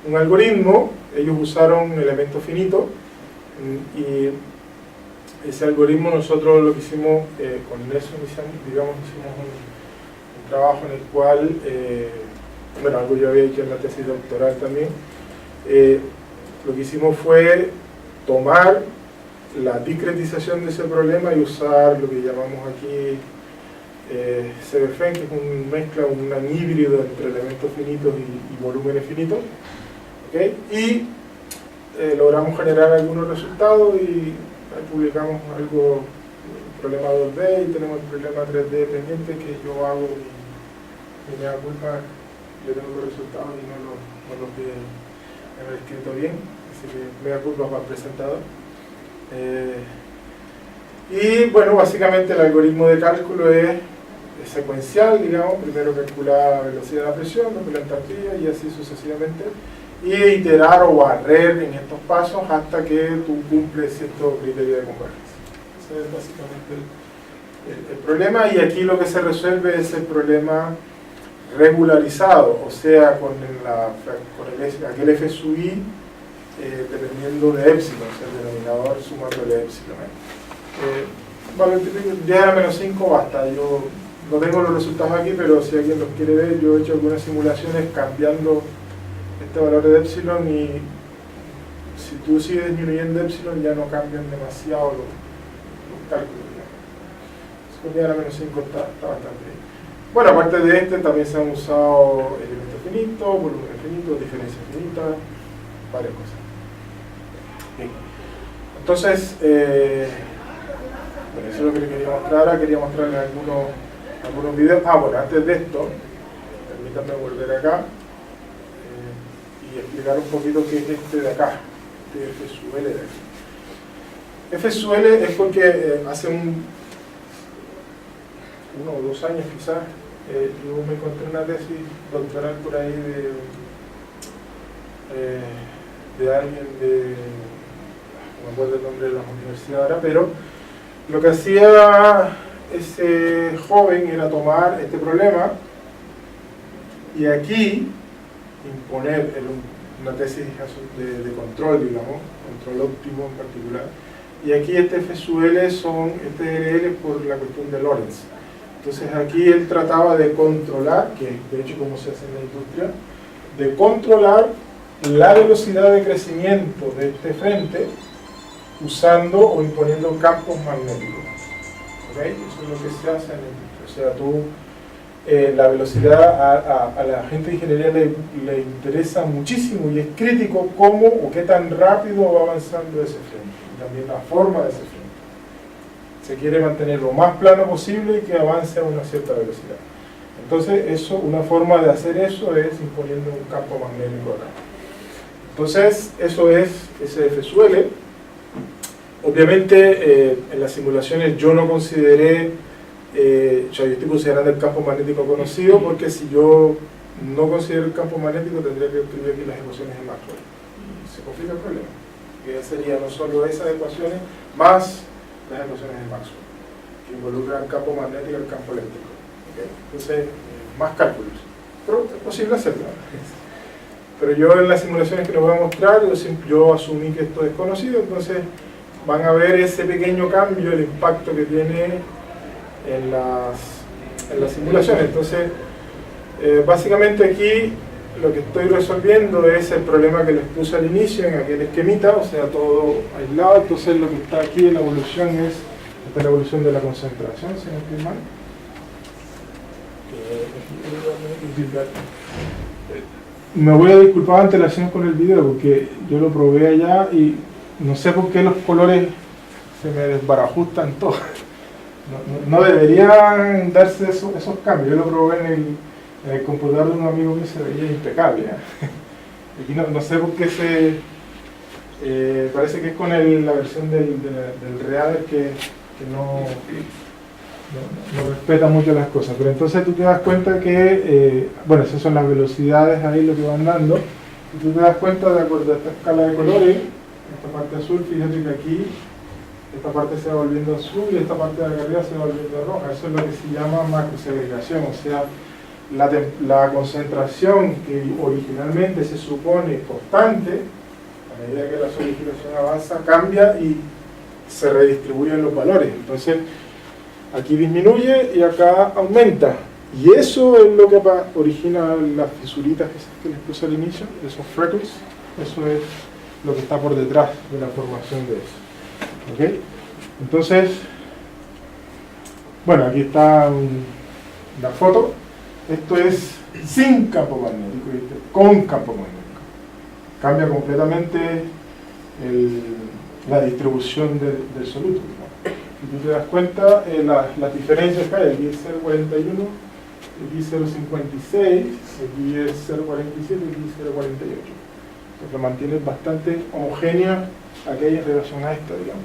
un algoritmo. Ellos usaron elementos finitos y ese algoritmo nosotros lo que hicimos con eso, hicimos un trabajo en el cual, bueno, algo yo había hecho en la tesis doctoral también. Lo que hicimos fue tomar la discretización de ese problema y usar lo que llamamos aquí CBFEN, que es una mezcla, un híbrido entre elementos finitos y volúmenes finitos, ¿okay? Y logramos generar algunos resultados y ahí publicamos algo, el problema 2D, y tenemos el problema 3D pendiente que yo hago y me da culpa, yo tengo los resultados y no los he escrito bien, así que me da culpa para el presentador. Y bueno, básicamente el algoritmo de cálculo es secuencial, digamos. Primero calcular la velocidad de la presión, después la entalpía y así sucesivamente, y iterar o barrer en estos pasos hasta que tú cumples cierto criterio de convergencia. Ese es básicamente el problema, y aquí lo que se resuelve es el problema regularizado, o sea, con aquel f sub i dependiendo de epsilon, o sea, el denominador sumándole epsilon. Vale, ya a menos 5 basta. Yo no tengo los resultados aquí, pero si alguien los quiere ver, yo he hecho algunas simulaciones cambiando este valor de epsilon, y si tú sigues disminuyendo epsilon ya no cambian demasiado los cálculos. Con ya a menos 5 está bastante bien. Bueno, aparte de este también se han usado elementos finitos, volúmenes finitos, diferencias finitas, varias cosas. Bien. Entonces, bueno, eso es lo que les quería mostrar. Ahora quería mostrarles algunos videos. Bueno, antes de esto, permítanme volver acá y explicar un poquito qué es este de acá, este F sub L de aquí. F sub L es porque hace 1 o 2 años quizás, yo me encontré una tesis doctoral por ahí de alguien no me acuerdo el nombre de la universidad ahora, pero lo que hacía ese joven era tomar este problema y aquí imponer una tesis de control, digamos, control óptimo en particular. Y aquí este FSUL son TRL por la cuestión de Lorentz. Entonces aquí él trataba de controlar, que es de hecho como se hace en la industria, de controlar la velocidad de crecimiento de este frente usando o imponiendo campos magnéticos. ¿Okay? Eso es lo que se hace en la industria. O sea, tú, la velocidad a la gente de ingeniería le interesa muchísimo y es crítico cómo o qué tan rápido va avanzando ese frente. Y también la forma de ese frente. Se quiere mantener lo más plano posible y que avance a una cierta velocidad. Entonces, una forma de hacer eso es imponiendo un campo magnético acá. Entonces, eso es SFSUL. Obviamente, en las simulaciones yo no consideré, yo estoy considerando el campo magnético conocido, porque si yo no considero el campo magnético, tendría que escribir aquí las ecuaciones de Maxwell. Y se complica el problema. Que sería no solo esas ecuaciones, más las ecuaciones de Maxwell, que involucran el campo magnético y el campo eléctrico. ¿Okay? Entonces, más cálculos. Pero es posible hacerlo. Pero yo en las simulaciones que les voy a mostrar, yo asumí que esto es conocido, entonces van a ver ese pequeño cambio, el impacto que tiene en las simulaciones. Entonces, básicamente aquí lo que estoy resolviendo es el problema que les puse al inicio en aquel esquemita, o sea, todo aislado. Entonces lo que está aquí en la evolución esta es la evolución de la concentración, si no estoy mal. Me voy a disculpar ante relación con el video porque yo lo probé allá y no sé por qué los colores se me desbarajustan todos. No deberían darse esos cambios. Yo lo probé en el computador de un amigo mío, se veía impecable. Aquí no sé por qué parece que es con la versión del Reader que no respeta mucho las cosas. Pero entonces tú te das cuenta que, bueno, esas son las velocidades ahí lo que van dando. Y tú te das cuenta, de acuerdo a esta escala de colores, esta parte azul, fíjate que aquí esta parte se va volviendo azul y esta parte de acá arriba se va volviendo roja. Eso es lo que se llama macrosegregación, o sea, la concentración que originalmente se supone constante, a medida que la solidificación avanza, cambia y se redistribuyen los valores. Entonces, aquí disminuye y acá aumenta. Y eso es lo que origina las fisuritas que les puse al inicio, esos freckles. Eso es lo que está por detrás de la formación de eso. ¿Okay? Entonces, bueno, aquí está la foto. Esto es sin campo magnético, ¿viste? Con campo magnético. Cambia completamente la distribución del soluto. Si tú te das cuenta, las diferencias que hay, aquí es 0,41, aquí es 0,56, aquí es 0,47, aquí es 0,48. Entonces lo mantiene bastante homogénea aquella en relación a esta, digamos.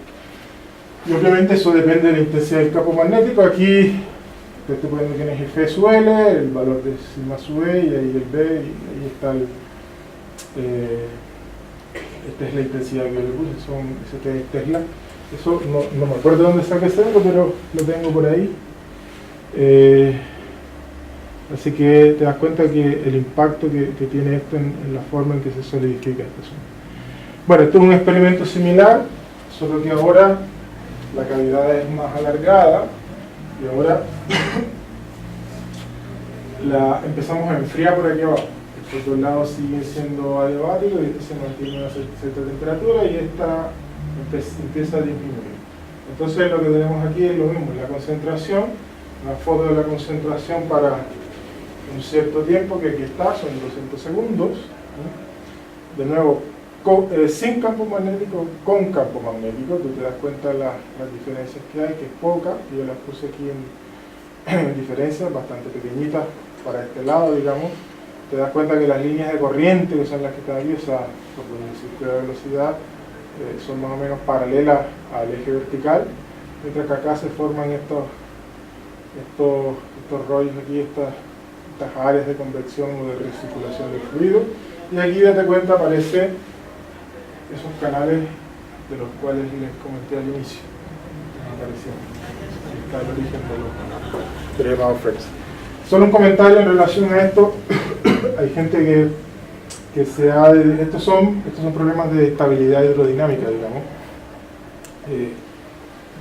Y obviamente eso depende de la intensidad del campo magnético. Aquí te estoy poniendo quién es el FSUL, el valor de sigma sub E, y ahí el B, y ahí está esta es la intensidad que yo le puse, son St Tesla. Eso no me acuerdo dónde saqué ese dato, pero lo tengo por ahí. Así que te das cuenta que el impacto que tiene esto en la forma en que se solidifica este asunto. Bueno, esto es un experimento similar, solo que ahora la cavidad es más alargada y ahora empezamos a enfriar por aquí abajo. Estos dos lados siguen siendo adiabáticos y este se mantiene a una cierta temperatura y esta empieza a disminuir. Entonces lo que tenemos aquí es lo mismo, la concentración, una foto de la concentración para un cierto tiempo, que aquí está, son 200 segundos. De nuevo, sin campo magnético, con campo magnético, tú te das cuenta de las diferencias que hay, que es poca, yo las puse aquí en diferencias bastante pequeñitas para este lado, digamos. Te das cuenta que las líneas de corriente, que son las que están aquí, o sea, por el círculo de velocidad, son más o menos paralelas al eje vertical, mientras que acá se forman estos rollos aquí, estas áreas de convección o de recirculación del fluido, y aquí date cuenta aparece esos canales de los cuales les comenté al inicio. Aquí está el origen de los llamados FREX. Solo un comentario en relación a esto. Hay gente que estos son problemas de estabilidad hidrodinámica, digamos.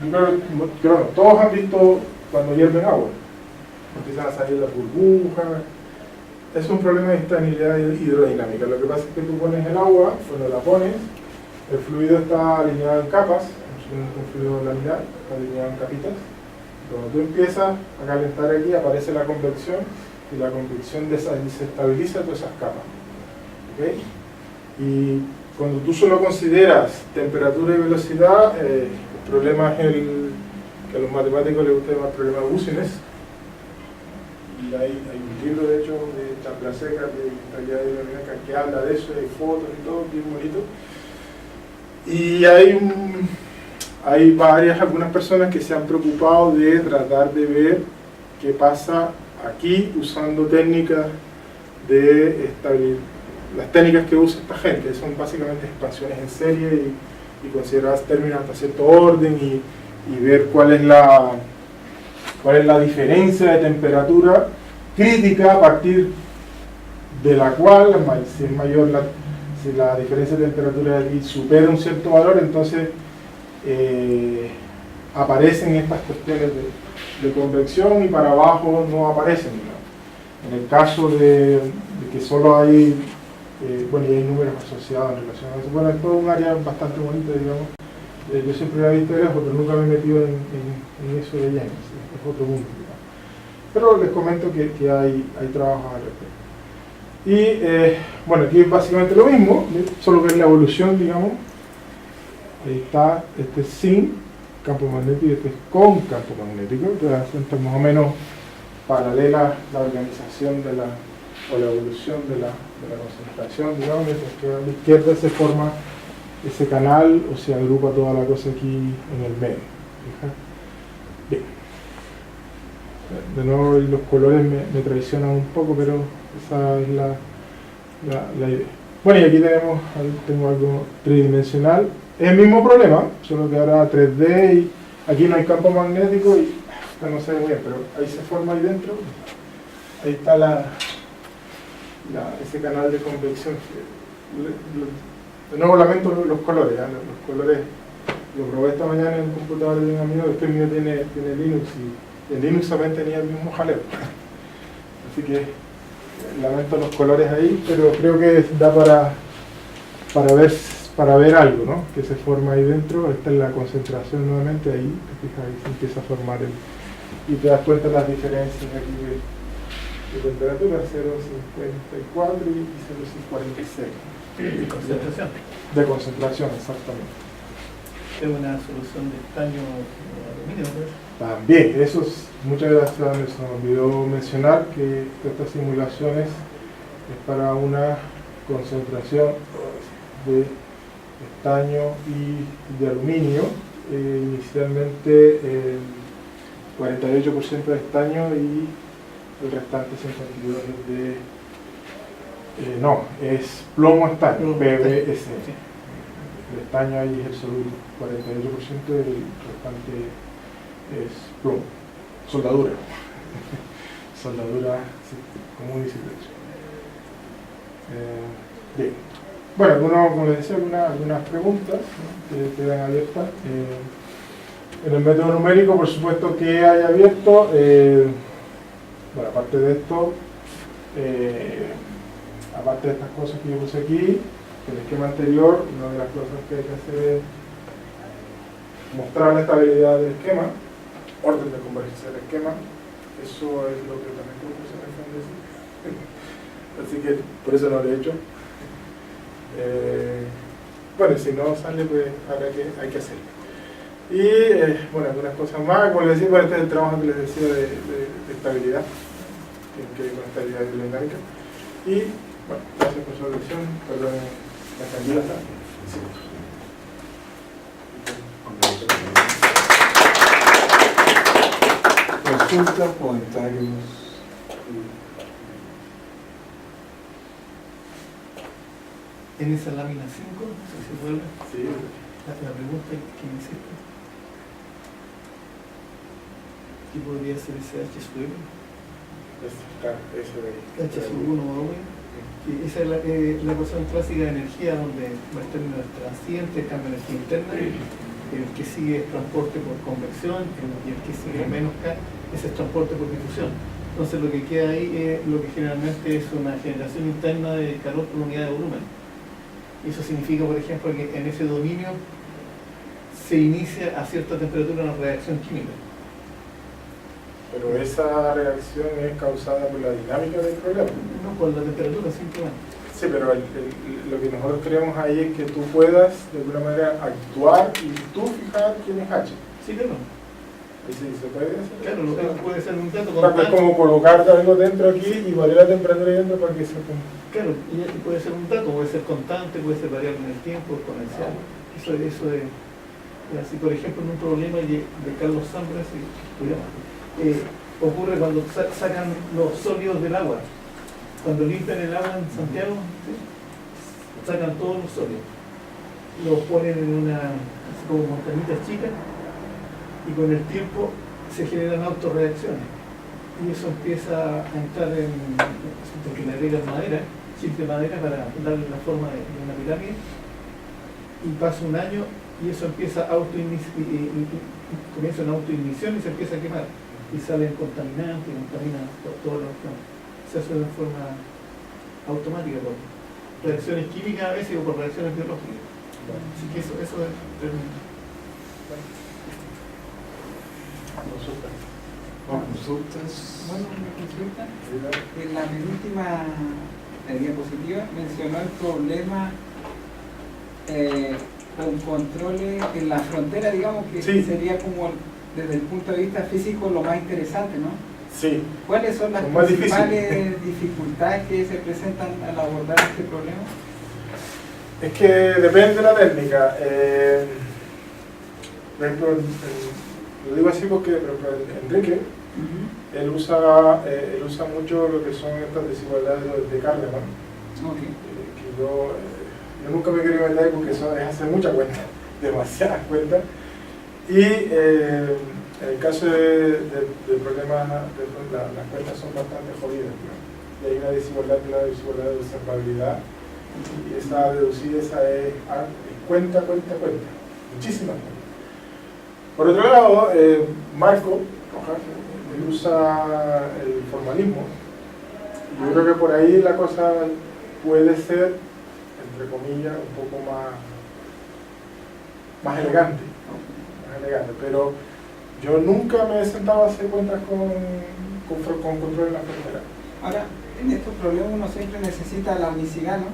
Yo creo que todos han visto cuando hierven agua, empiezan a salir las burbujas. Es un problema de estabilidad hidrodinámica. Lo que pasa es que tú pones el agua, cuando la pones, el fluido está alineado en capas, es un fluido laminar, está alineado en capitas. Cuando tú empiezas a calentar aquí, aparece la convección, y la convección desestabiliza todas esas capas. ¿Okay? Y cuando tú solo consideras temperatura y velocidad, el problema es que a los matemáticos les gusta llamar problema de Business. Y hay un libro, de hecho, de Chaplaseca, de estabilidad hidrodinámica, que habla de eso, hay fotos y todo, bien bonito. Y hay algunas personas que se han preocupado de tratar de ver qué pasa aquí usando técnicas de estabilidad. Las técnicas que usa esta gente son básicamente expansiones en serie y consideradas términos hasta cierto orden y ver cuál es la diferencia de temperatura crítica a partir de la cual, si es mayor si la diferencia de temperatura de aquí supera un cierto valor, entonces aparecen estas cuestiones de convección y para abajo no aparecen, ¿no? En el caso de que solo hay y hay números asociados en relación a eso. Bueno, es todo un área bastante bonita, digamos. Yo siempre la he visto de lejos, pero nunca me he metido en eso de lleno, es otro mundo, digamos. Pero les comento que hay trabajos al respecto. Y aquí es básicamente lo mismo, solo que es la evolución, digamos. Ahí está, este es sin campo magnético y este es con campo magnético, entonces más o menos paralela la organización o la evolución de la concentración, digamos, mientras que a la izquierda se forma ese canal o se agrupa toda la cosa aquí en el medio. ¿Fija? Bien. De nuevo los colores me traicionan un poco, pero esa es la idea. Bueno, y aquí tengo algo tridimensional. Es el mismo problema, solo que ahora 3D y aquí no hay campo magnético y no se ve bien, pero ahí se forma ahí dentro. Ahí está ese canal de convección. De nuevo lamento los colores, ¿eh? Los colores lo probé esta mañana en un computador de un amigo, después mío tiene Linux y en Linux también tenía el mismo jaleo. Así que lamento los colores ahí, pero creo que da para ver algo, ¿no? Que se forma ahí dentro. Esta es la concentración nuevamente, ahí te fijas, ahí se empieza a formar y te das cuenta de las diferencias aquí de temperatura, 0,54 y 0,46. ¿De concentración? De concentración, exactamente. Es una solución de estaño aluminio, ¿no? También, muchas gracias, se me olvidó mencionar que estas simulaciones es para una concentración de estaño y de aluminio, inicialmente 48% de estaño y el restante 52% es plomo estaño, PBS. Sí. El estaño ahí es el soluto, 48% y el restante es plomo. Soldadura. Soldadura común y silvestre. Bien. Bueno, como les decía, algunas preguntas, ¿no? que quedan abiertas. En el método numérico, por supuesto, que hay abierto. Aparte de esto, aparte de estas cosas que yo puse aquí, el esquema anterior, una de las cosas que hay que hacer es mostrar la estabilidad del esquema, orden de convergencia del esquema. Eso es lo que también propuse en el fondo. Así que por eso no lo he hecho. Si no sale, pues hay que hacerlo. Y algunas cosas más, como les decía, este es el trabajo que les decía de estabilidad, tiene que ver con estabilidad hidrodinámica. Y gracias por su atención, perdón la candidata. Sí. Consultas, comentarios. En esa lámina 5, no sé si se vuelve. Sí. La pregunta que me hiciste. ¿Qué podría ser ese H sub? Claro, eso de ahí. H sub 1 o 1. Y esa es la ecuación clásica de energía, donde va a estar en el transiente, cambio de energía interna, el que sigue es transporte por convección, y el que sigue menos K, ese es transporte por difusión. Entonces lo que queda ahí es lo que generalmente es una generación interna de calor por unidad de volumen. Y eso significa, por ejemplo, que en ese dominio se inicia a cierta temperatura una reacción química. Pero esa reacción es causada por la dinámica del problema. No por la temperatura, simplemente. Sí, pero lo que nosotros queremos ahí es que tú puedas de alguna manera actuar y tú fijar quién es H. Sí, claro. ¿Y si se puede hacer? Claro, lo que puede ser un dato Es constante. como colocarte algo dentro aquí y variar la temperatura ahí dentro para que se ponga. Claro, y puede ser un dato, puede ser constante, puede ser variable en el tiempo, exponencial. Eso es así, por ejemplo, en un problema de Carlos Zambra, ocurre cuando sacan los sólidos del agua. Cuando limpian el agua en Santiago, ¿sí? Sacan todos los sólidos. Los ponen en así como montañitas chicas, y con el tiempo se generan autorreacciones. Y eso empieza a entrar porque le agregan madera, simple madera, para darle la forma de una pirámide. Y pasa un año y eso empieza comienza una autoignición y se empieza a quemar. Y salen contaminantes, contaminan todos los campos. Se hace de forma automática por reacciones químicas a veces o por reacciones biológicas. Así que eso es tremendo. Consultas. Bueno, una consulta. En la penúltima diapositiva mencionó el problema con controles en la frontera, digamos, que Sí. sería como desde el punto de vista físico lo más interesante, ¿no? Sí. ¿Cuáles son las Lo más principales dificultades que se presentan al abordar este problema? Es que depende de la técnica. Por ejemplo, lo digo así porque, por ejemplo, Enrique, él usa mucho lo que son estas desigualdades de Kahneman, Okay. que yo nunca me quería meter porque eso es hacer mucha cuenta, demasiadas cuentas. Y en el caso del problema, las cuentas son bastante jodidas, ¿no? Y hay una desigualdad de observabilidad, y esa deducida, esa es cuenta, muchísimas cuentas. Por otro lado, Marco Rojas, él usa el formalismo. Yo creo que por ahí la cosa puede ser, entre comillas, un poco más elegante. Pero yo nunca me he sentado a hacer cuentas con control en la frontera. Ahora, en estos problemas uno siempre necesita la unicidad, ¿no?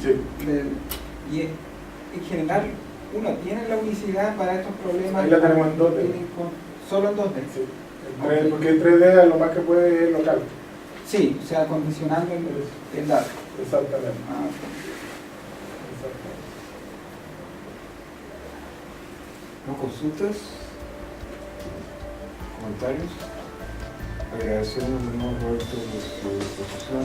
Sí. Y en general uno tiene la unicidad para estos problemas. Ahí la tenemos en 2D. Solo en 2D. Sí. Porque el 3D lo más que puede es local. Sí, o sea, condicionando el dato. Exactamente. Ah, ¿No consultas? ¿Comentarios? Agradecemos de nuevo Roberto por su disposición.